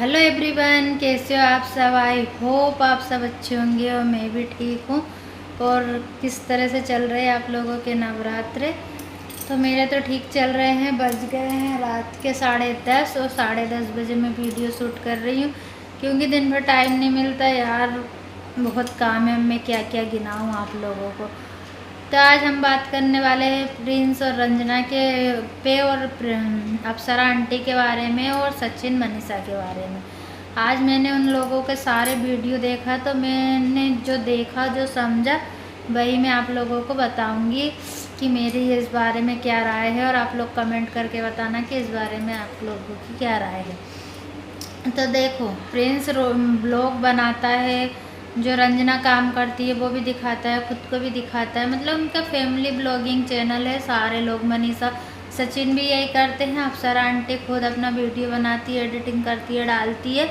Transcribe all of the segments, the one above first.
Hello everyone, कैसे हो आप सब। आई होप आप सब अच्छे होंगे और मैं भी ठीक हूँ। और किस तरह से चल रहे हैं आप लोगों के नवरात्रे। तो मेरे तो ठीक चल रहे हैं। बज गए हैं रात के 10:30 और 10:30 बजे मैं वीडियो शूट कर रही हूँ, क्योंकि दिन भर टाइम नहीं मिलता यार, बहुत काम है। मैं क्या क्या गिनाऊँ आप लोगों को। तो आज हम बात करने वाले हैं प्रिंस और रंजना के पे और अप्सरा आंटी के बारे में और सचिन मनीषा के बारे में। आज मैंने उन लोगों के सारे वीडियो देखा, तो मैंने जो देखा जो समझा वही मैं आप लोगों को बताऊंगी कि मेरी इस बारे में क्या राय है, और आप लोग कमेंट करके बताना कि इस बारे में आप लोगों की क्या राय है। तो देखो, प्रिंस ब्लॉग बनाता है, जो रंजना काम करती है वो भी दिखाता है, खुद को भी दिखाता है। मतलब उनका फैमिली ब्लॉगिंग चैनल है। सारे लोग, मनीषा सचिन भी यही करते हैं। अप्सरा आंटी खुद अपना वीडियो बनाती है, एडिटिंग करती है, डालती है।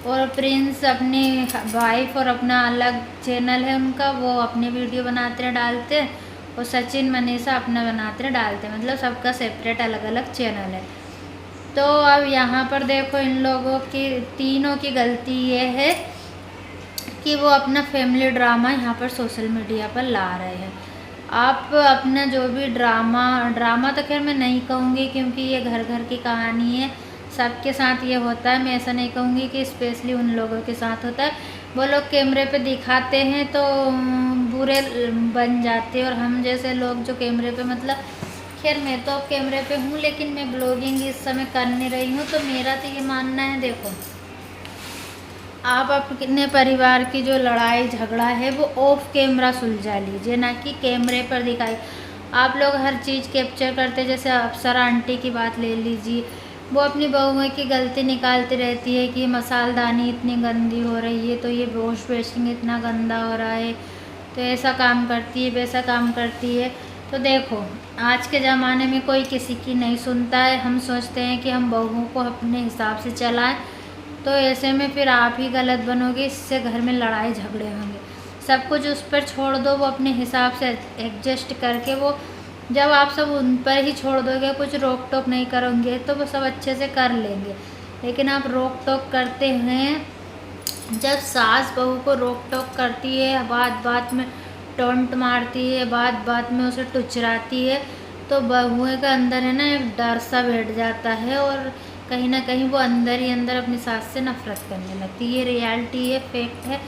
और प्रिंस अपनी वाइफ और अपना अलग चैनल है उनका, वो अपनी वीडियो बनाते हैं, डालते हैं। और सचिन मनीषा अपना बनाते हैं, डालते हैं। मतलब सबका सेपरेट अलग अलग चैनल है। तो अब यहाँ पर देखो, इन लोगों की तीनों की गलती ये है कि वो अपना फैमिली ड्रामा यहाँ पर सोशल मीडिया पर ला रहे हैं। आप अपना जो भी ड्रामा तो खैर मैं नहीं कहूँगी, क्योंकि ये घर घर की कहानी है, सबके साथ ये होता है। मैं ऐसा नहीं कहूँगी कि स्पेशली उन लोगों के साथ होता है। वो लोग कैमरे पे दिखाते हैं तो बुरे बन जाते हैं, और हम जैसे लोग जो कैमरे पे, मतलब खैर मैं तो अब कैमरे पे हूँ, लेकिन मैं ब्लॉगिंग इस समय कर नहीं रही हूँ। तो मेरा तो ये मानना है, देखो, आप अपने परिवार की जो लड़ाई झगड़ा है वो ऑफ कैमरा सुलझा लीजिए, ना कि कैमरे पर दिखाई। आप लोग हर चीज़ कैप्चर करते, जैसे अप्सरा आंटी की बात ले लीजिए। वो अपनी बहुओं की गलती निकालती रहती है कि मसालदानी इतनी गंदी हो रही है, तो ये वॉश बेसिन इतना गंदा हो रहा है, तो ऐसा काम करती है, वैसा काम करती है। तो देखो, आज के ज़माने में कोई किसी की नहीं सुनता है। हम सोचते हैं कि हम बहुओं को अपने हिसाब से चलाएं, तो ऐसे में फिर आप ही गलत बनोगे, इससे घर में लड़ाई झगड़े होंगे। सब कुछ उस पर छोड़ दो, वो अपने हिसाब से एडजस्ट करके, वो जब आप सब उन पर ही छोड़ दोगे, कुछ रोक टोक नहीं करोगे, तो वो सब अच्छे से कर लेंगे। लेकिन आप रोक टोक करते हैं, जब सास बहू को रोक टोक करती है, बात बात में टोंट मारती है, बात बात में उसे टुचराती है, तो बहुओं का अंदर है ना एक डर सा बैठ जाता है, और कहीं ना कहीं वो अंदर ही अंदर अपनी सास से नफरत करने लगती है। ये रियलिटी है, फैक्ट है।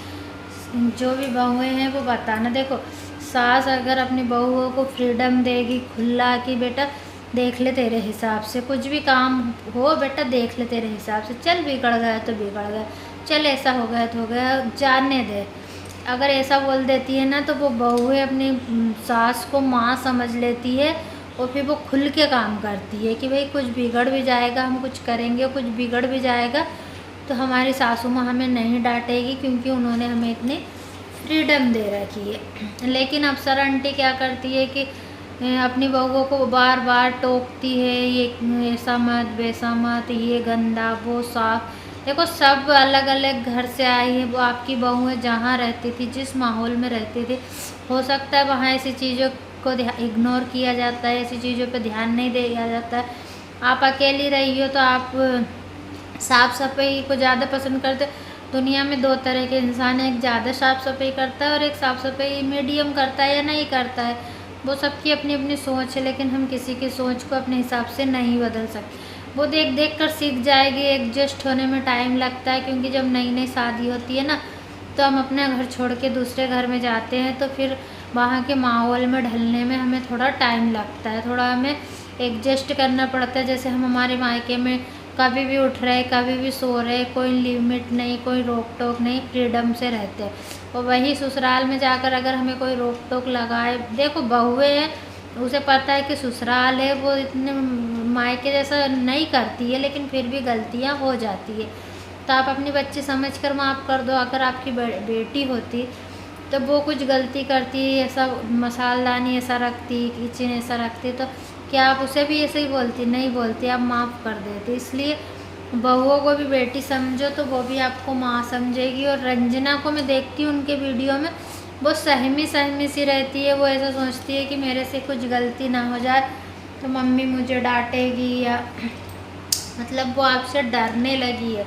जो भी बहुएं हैं वो बताना। देखो, सास अगर अपनी बहुओं को फ्रीडम देगी खुला कि बेटा देख ले तेरे हिसाब से, कुछ भी काम हो बेटा देख ले तेरे हिसाब से, चल बिगड़ गया तो बिगड़ गया, चल ऐसा हो गया तो हो गया, जानने दे। अगर ऐसा बोल देती है ना, तो वो बहुएं अपनी सास को माँ समझ लेती है, और फिर वो खुल के काम करती है कि भाई कुछ बिगड़ भी जाएगा, हम कुछ करेंगे, कुछ बिगड़ भी जाएगा तो हमारी सासू माँ हमें नहीं डांटेगी, क्योंकि उन्होंने हमें इतनी फ्रीडम दे रखी है। लेकिन अप्सरा आंटी क्या करती है कि अपनी बहुओं को बार बार टोकती है, ये ऐसा मत, वैसा मत, ये गंदा, वो साफ। देखो, सब अलग अलग घर से आई है। वो आपकी बहुएं जहाँ रहती थी, जिस माहौल में रहती थी, हो सकता है वहाँ ऐसी चीज़ों को इग्नोर किया जाता है, ऐसी चीज़ों पे ध्यान नहीं दिया जाता है। आप अकेली रही हो तो आप साफ़ सफाई को ज़्यादा पसंद करते। दुनिया में दो तरह के इंसान हैं, एक ज़्यादा साफ़ सफाई करता है और एक साफ़ सफाई मीडियम करता है या नहीं करता है। वो सबकी अपनी अपनी सोच है, लेकिन हम किसी की सोच को अपने हिसाब से नहीं बदल सकते। वो देख देख कर सीख जाएगी। एडजस्ट होने में टाइम लगता है, क्योंकि जब नई नई शादी होती है ना, तो हम अपना घर छोड़ के दूसरे घर में जाते हैं, तो फिर वहाँ के माहौल में ढलने में हमें थोड़ा टाइम लगता है, थोड़ा हमें एडजस्ट करना पड़ता है। जैसे हम हमारे मायके में कभी भी उठ रहे, कभी भी सो रहे, कोई लिमिट नहीं, कोई रोक टोक नहीं, फ्रीडम से रहते हैं। और वही ससुराल में जाकर अगर हमें कोई रोक टोक लगाए, देखो बहुएं हैं, उसे पता है कि ससुराल है, वो इतने मायके जैसा नहीं करती है, लेकिन फिर भी गलतियाँ हो जाती है। तो आप अपनी बच्ची समझ कर माफ़ कर दो। अगर आपकी बेटी होती तो वो कुछ गलती करती, ऐसा मसालदानी ऐसा रखती, किचन ऐसा रखती, तो क्या आप उसे भी ऐसे ही बोलती? नहीं बोलती, आप माफ़ कर देती। इसलिए बहुओं को भी बेटी समझो, तो वो भी आपको माँ समझेगी। और रंजना को मैं देखती हूँ उनके वीडियो में, वो सहमी सहमी सी रहती है। वो ऐसा सोचती है कि मेरे से कुछ गलती ना हो जाए तो मम्मी मुझे डांटेगी, या मतलब वो आपसे डरने लगी है।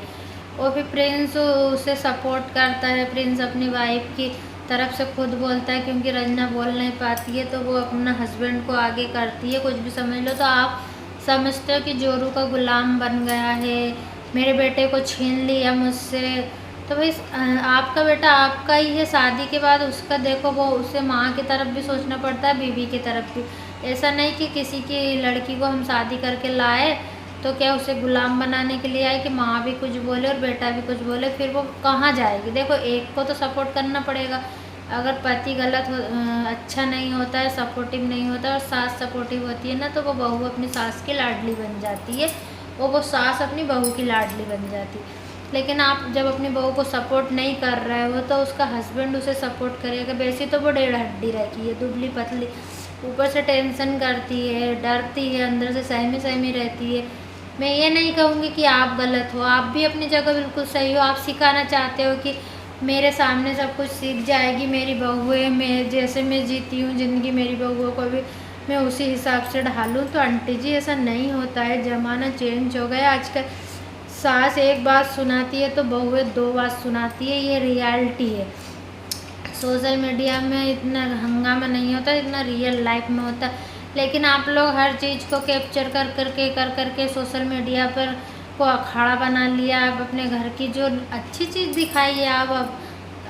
और फिर प्रिंस उसे सपोर्ट करता है। प्रिंस अपनी वाइफ की तरफ से खुद बोलता है, क्योंकि रंजना बोल नहीं पाती है तो वो अपना हस्बैंड को आगे करती है। कुछ भी समझ लो। तो आप समझते हो कि जोरू का गुलाम बन गया है, मेरे बेटे को छीन लिया मुझसे। तो भाई आपका बेटा आपका ही है, शादी के बाद उसका देखो, वो उसे माँ की तरफ भी सोचना पड़ता है, बीवी की तरफ भी। ऐसा नहीं कि किसी की लड़की को हम शादी करके लाए तो क्या उसे गुलाम बनाने के लिए आए कि माँ भी कुछ बोले और बेटा भी कुछ बोले, फिर वो कहाँ जाएगी। देखो एक को तो सपोर्ट करना पड़ेगा। अगर पति गलत अच्छा नहीं होता है, सपोर्टिव नहीं होता और सास सपोर्टिव होती है ना, तो वो बहू अपनी सास की लाडली बन जाती है और वो सास अपनी बहू की लाडली बन जाती है। लेकिन आप जब अपनी बहू को सपोर्ट नहीं कर रहे हो तो उसका हस्बैंड उसे सपोर्ट करेगा। वैसे तो वो 1.5 हड्डी रखी है, दुबली पतली, ऊपर से टेंशन करती है, डरती है, अंदर से सहमी सहमी रहती है। मैं ये नहीं कहूँगी कि आप गलत हो, आप भी अपनी जगह बिल्कुल सही हो। आप सिखाना चाहते हो कि मेरे सामने सब कुछ सीख जाएगी, मेरी बहू है, मैं जैसे मैं जीती हूँ ज़िंदगी मेरी बहुओं को भी मैं उसी हिसाब से ढालूँ। तो आंटी जी ऐसा नहीं होता है, ज़माना चेंज हो गया आजकल। सास एक बात सुनाती है तो बहुएं 2 बात सुनाती है, ये रियलिटी है। सोशल मीडिया में इतना हंगामा नहीं होता जितना रियल लाइफ में होता है। लेकिन आप लोग हर चीज़ को कैप्चर कर करके सोशल मीडिया पर को अखाड़ा बना लिया। आप अपने घर की जो अच्छी चीज़ दिखाई है,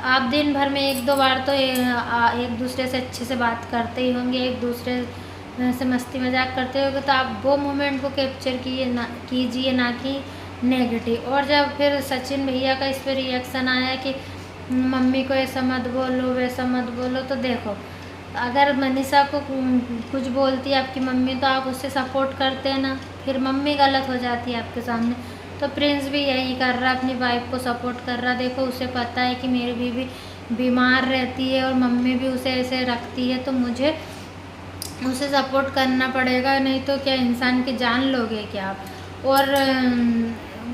आप दिन भर में 1-2 बार तो एक दूसरे से अच्छे से बात करते ही होंगे, एक दूसरे से मस्ती मजाक करते होंगे, तो आप वो मोमेंट को कैप्चर कीजिए, ना कि नेगेटिव। और जब फिर सचिन भैया का इस पर रिएक्शन आया कि मम्मी को ऐसा मत बोलो वैसा मत बोलो, तो देखो अगर मनीषा को कुछ बोलती है आपकी मम्मी तो आप उससे सपोर्ट करते हैं ना, फिर मम्मी गलत हो जाती है आपके सामने। तो प्रिंस भी यही कर रहा, अपनी वाइफ को सपोर्ट कर रहा। देखो उसे पता है कि मेरी बीवी बीमार रहती है और मम्मी भी उसे ऐसे रखती है, तो मुझे उसे सपोर्ट करना पड़ेगा, नहीं तो क्या इंसान की जान लोगे क्या आप। और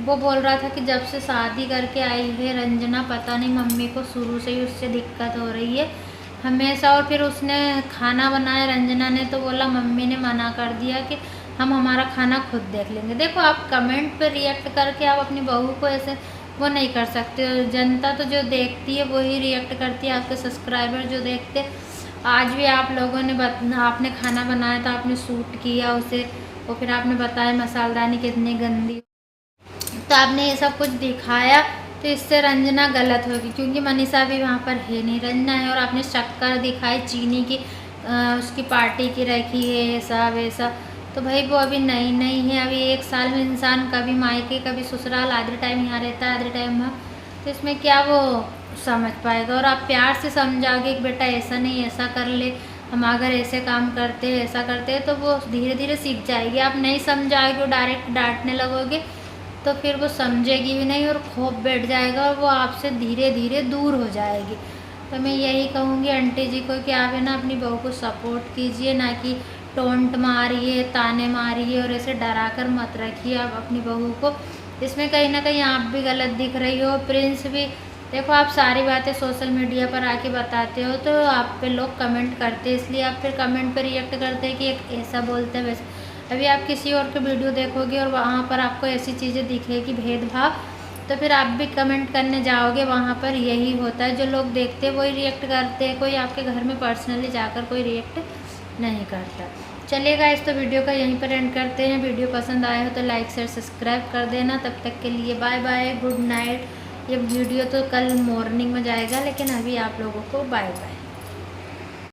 वो बोल रहा था कि जब से शादी करके आई है रंजना, पता नहीं मम्मी को शुरू से ही उससे दिक्कत हो रही है हमेशा। और फिर उसने खाना बनाया रंजना ने, तो बोला मम्मी ने मना कर दिया कि हम हमारा खाना खुद देख लेंगे। देखो आप कमेंट पर रिएक्ट करके आप अपनी बहू को ऐसे वो नहीं कर सकते हो। जनता तो जो देखती है वही रिएक्ट करती है, आपके सब्सक्राइबर जो देखते। आज भी आप लोगों ने आपने खाना बनाया था, आपने शूट किया उसे, और फिर आपने बताया मसालदानी कितनी गंदी, तो आपने ये सब कुछ दिखाया। तो इससे रंजना गलत होगी, क्योंकि मनीषा भी वहाँ पर है नहीं, रंजना है। और आपने शक्कर दिखाई चीनी की, उसकी पार्टी की रखी है ऐसा वैसा। तो भाई वो अभी नई नई है, अभी 1 साल में इंसान कभी मायके कभी ससुराल, आधे टाइम यहाँ रहता है आधे टाइम वहाँ, तो इसमें क्या वो समझ पाएगा। और आप प्यार से समझाओगे कि बेटा ऐसा नहीं ऐसा कर ले, हम अगर ऐसे काम करते हैं ऐसा करते हैं, तो वो धीरे धीरे सीख जाएगी। आप नहीं समझाओगे, डायरेक्ट डांटने लगोगे तो फिर वो समझेगी भी नहीं और खौफ बैठ जाएगा और वो आपसे धीरे धीरे दूर हो जाएगी। तो मैं यही कहूँगी आंटी जी को कि आप है ना अपनी बहू को सपोर्ट कीजिए, ना कि टोंट मारिए, ताने मारिए और ऐसे डरा कर मत रखिए आप अपनी बहू को। इसमें कहीं ना कहीं आप भी गलत दिख रही हो, प्रिंस भी। देखो आप सारी बातें सोशल मीडिया पर आके बताते हो तो आप पे लोग कमेंट करते हैं, इसलिए आप फिर कमेंट पर रिएक्ट करते हैं कि एक ऐसा बोलते हैं वैसे। अभी आप किसी और के वीडियो देखोगे और वहाँ पर आपको ऐसी चीज़ें दिखेगी भेदभाव, तो फिर आप भी कमेंट करने जाओगे, वहाँ पर यही होता है। जो लोग देखते हैं वही रिएक्ट करते हैं, कोई आपके घर में पर्सनली जाकर कोई रिएक्ट नहीं करता। चलिएगा इस तो वीडियो का यहीं पर एंड करते हैं। वीडियो पसंद आया हो तो लाइक शेयर सब्सक्राइब कर देना। तब तक के लिए बाय बाय, गुड नाइट। ये वीडियो तो कल मॉर्निंग में जाएगा, लेकिन अभी आप लोगों को बाय बाय।